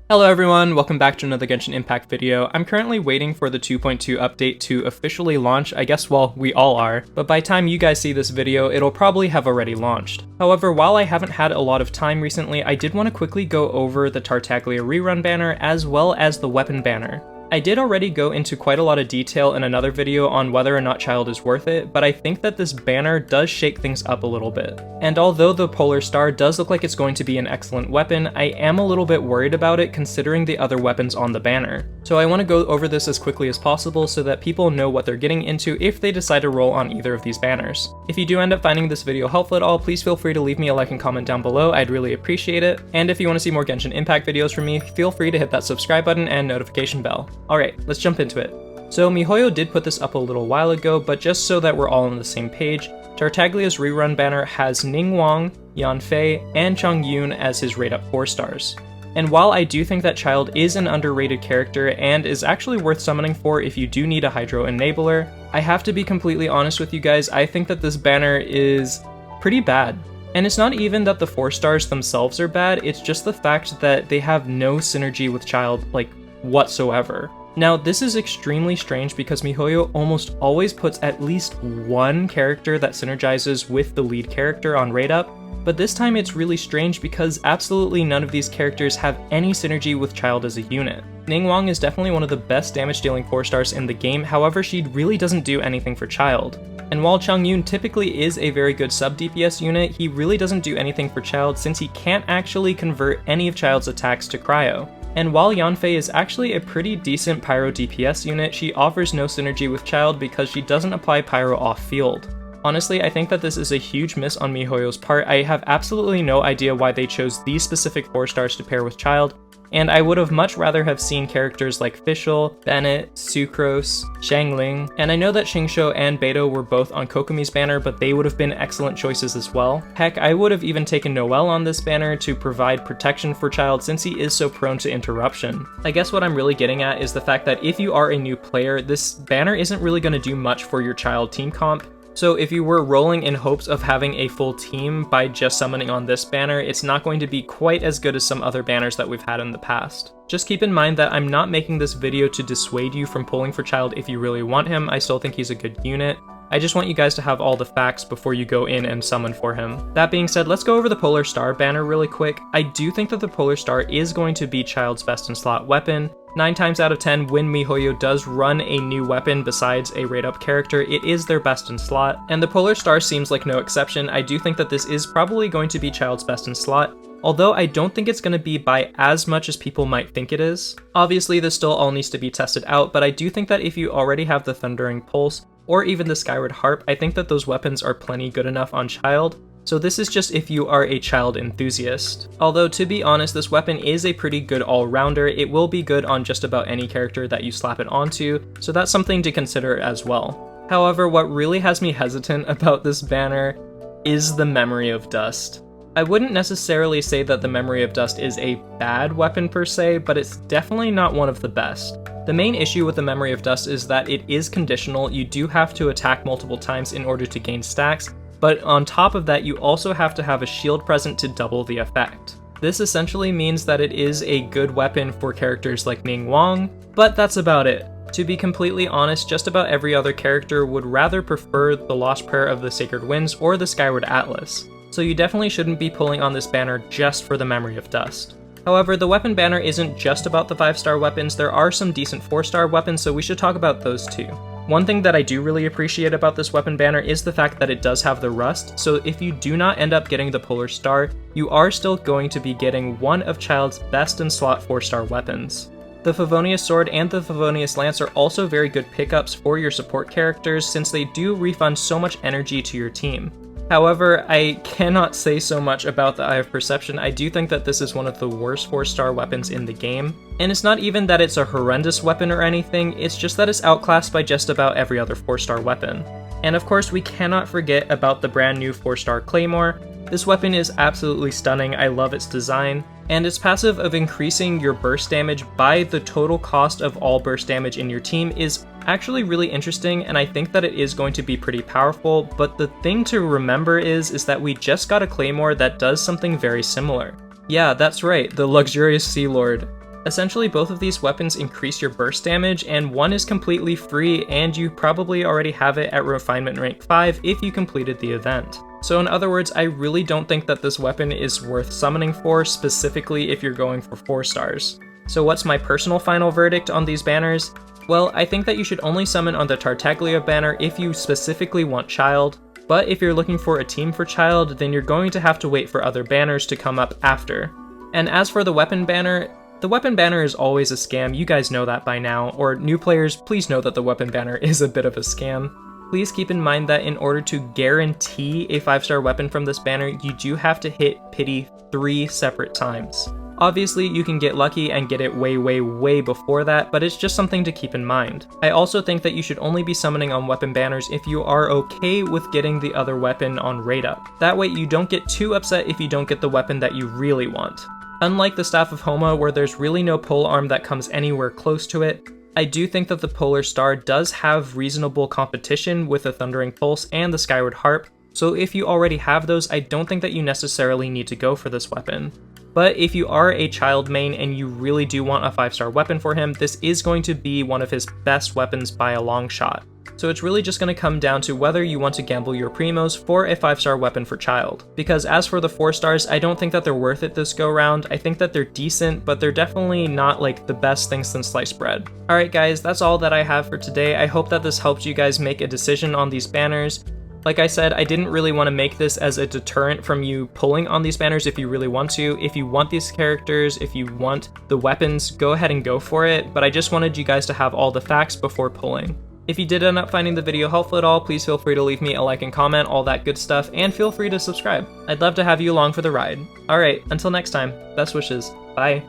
Hello everyone, welcome back to another Genshin Impact video. I'm currently waiting for the 2.2 update to officially launch. I guess, well, we all are, but by the time you guys see this video, it'll probably have already launched. However, while I haven't had a lot of time recently, I did want to quickly go over the Tartaglia rerun banner as well as the weapon banner. I did already go into quite a lot of detail in another video on whether or not Childe is worth it, but I think that this banner does shake things up a little bit. And although the Polar Star does look like it's going to be an excellent weapon, I am a little bit worried about it considering the other weapons on the banner. So I want to go over this as quickly as possible so that people know what they're getting into if they decide to roll on either of these banners. If you do end up finding this video helpful at all, please feel free to leave me a like and comment down below, I'd really appreciate it. And if you want to see more Genshin Impact videos from me, feel free to hit that subscribe button and notification bell. Alright, let's jump into it. So miHoYo did put this up a little while ago, but just so that we're all on the same page, Tartaglia's rerun banner has Ningguang, Yanfei, and Chongyun as his rate up 4 stars. And while I do think that Childe is an underrated character and is actually worth summoning for if you do need a Hydro enabler, I have to be completely honest with you guys, I think that this banner is pretty bad. And it's not even that the 4 stars themselves are bad, it's just the fact that they have no synergy with Childe, like, whatsoever. Now, this is extremely strange because miHoYo almost always puts at least one character that synergizes with the lead character on rate up, but this time it's really strange because absolutely none of these characters have any synergy with Childe as a unit. Ningguang is definitely one of the best damage dealing 4 stars in the game, however she really doesn't do anything for Childe. And while Chongyun typically is a very good sub DPS unit, he really doesn't do anything for Childe since he can't actually convert any of Childe's attacks to cryo. And while Yanfei is actually a pretty decent Pyro DPS unit, she offers no synergy with Childe because she doesn't apply Pyro off-field. Honestly, I think that this is a huge miss on miHoYo's part. I have absolutely no idea why they chose these specific 4 stars to pair with Childe, and I would have much rather have seen characters like Fischl, Bennett, Sucrose, Xiangling, and I know that Xingqiu and Beidou were both on Kokomi's banner, but they would have been excellent choices as well. Heck, I would have even taken Noelle on this banner to provide protection for Childe since he is so prone to interruption. I guess what I'm really getting at is the fact that if you are a new player, this banner isn't really going to do much for your Childe team comp. So if you were rolling in hopes of having a full team by just summoning on this banner, it's not going to be quite as good as some other banners that we've had in the past. Just keep in mind that I'm not making this video to dissuade you from pulling for Childe if you really want him. I still think he's a good unit. I just want you guys to have all the facts before you go in and summon for him. That being said, let's go over the Polar Star banner really quick. I do think that the Polar Star is going to be Childe's best in slot weapon. 9 times out of 10, when miHoYo does run a new weapon besides a rate up character, it is their best in slot, and the Polar Star seems like no exception. I do think that this is probably going to be Childe's best in slot, although I don't think it's going to be by as much as people might think it is. Obviously, this still all needs to be tested out, but I do think that if you already have the Thundering Pulse, or even the Skyward Harp, I think that those weapons are plenty good enough on Childe. So this is just if you are a Childe enthusiast. Although to be honest, this weapon is a pretty good all-rounder. It will be good on just about any character that you slap it onto, so that's something to consider as well. However, what really has me hesitant about this banner is the Memory of Dust. I wouldn't necessarily say that the Memory of Dust is a bad weapon per se, but it's definitely not one of the best. The main issue with the Memory of Dust is that it is conditional. You do have to attack multiple times in order to gain stacks, but on top of that, you also have to have a shield present to double the effect. This essentially means that it is a good weapon for characters like Ningguang, but that's about it. To be completely honest, just about every other character would rather prefer the Lost Prayer of the Sacred Winds or the Skyward Atlas, so you definitely shouldn't be pulling on this banner just for the Memory of Dust. However, the weapon banner isn't just about the 5-star weapons, there are some decent 4-star weapons, so we should talk about those too. One thing that I do really appreciate about this weapon banner is the fact that it does have the rust, so if you do not end up getting the Polar Star, you are still going to be getting one of Childe's best in slot 4-star weapons. The Favonius Sword and the Favonius Lance are also very good pickups for your support characters since they do refund so much energy to your team. However, I cannot say so much about the Eye of Perception. I do think that this is one of the worst 4-star weapons in the game. And it's not even that it's a horrendous weapon or anything, it's just that it's outclassed by just about every other 4-star weapon. And of course, we cannot forget about the brand new 4-star Claymore. This weapon is absolutely stunning, I love its design, and its passive of increasing your burst damage by the total cost of all burst damage in your team is actually really interesting, and I think that it is going to be pretty powerful, but the thing to remember is that we just got a Claymore that does something very similar. Yeah, that's right, the Luxurious Sea Lord. Essentially, both of these weapons increase your burst damage, and one is completely free, and you probably already have it at Refinement Rank 5 if you completed the event. So in other words, I really don't think that this weapon is worth summoning for, specifically if you're going for 4 stars. So what's my personal final verdict on these banners? Well, I think that you should only summon on the Tartaglia banner if you specifically want Childe, but if you're looking for a team for Childe, then you're going to have to wait for other banners to come up after. And as for the weapon banner is always a scam, you guys know that by now, or new players, please know that the weapon banner is a bit of a scam. Please keep in mind that in order to guarantee a 5-star weapon from this banner, you do have to hit Pity 3 separate times. Obviously, you can get lucky and get it way before that, but it's just something to keep in mind. I also think that you should only be summoning on weapon banners if you are okay with getting the other weapon on rate up. That way you don't get too upset if you don't get the weapon that you really want. Unlike the Staff of Homa, where there's really no polearm that comes anywhere close to it, I do think that the Polar Star does have reasonable competition with the Thundering Pulse and the Skyward Harp, so if you already have those, I don't think that you necessarily need to go for this weapon. But if you are a Childe main and you really do want a 5-star weapon for him, this is going to be one of his best weapons by a long shot. So it's really just going to come down to whether you want to gamble your primos for a 5-star weapon for Childe. Because as for the 4 stars, I don't think that they're worth it this go round. I think that they're decent, but they're definitely not like the best thing since sliced bread. Alright guys, that's all that I have for today. I hope that this helps you guys make a decision on these banners. Like I said, I didn't really want to make this as a deterrent from you pulling on these banners if you really want to. If you want these characters, if you want the weapons, go ahead and go for it, but I just wanted you guys to have all the facts before pulling. If you did end up finding the video helpful at all, please feel free to leave me a like and comment, all that good stuff, and feel free to subscribe. I'd love to have you along for the ride. Alright, until next time, best wishes, bye.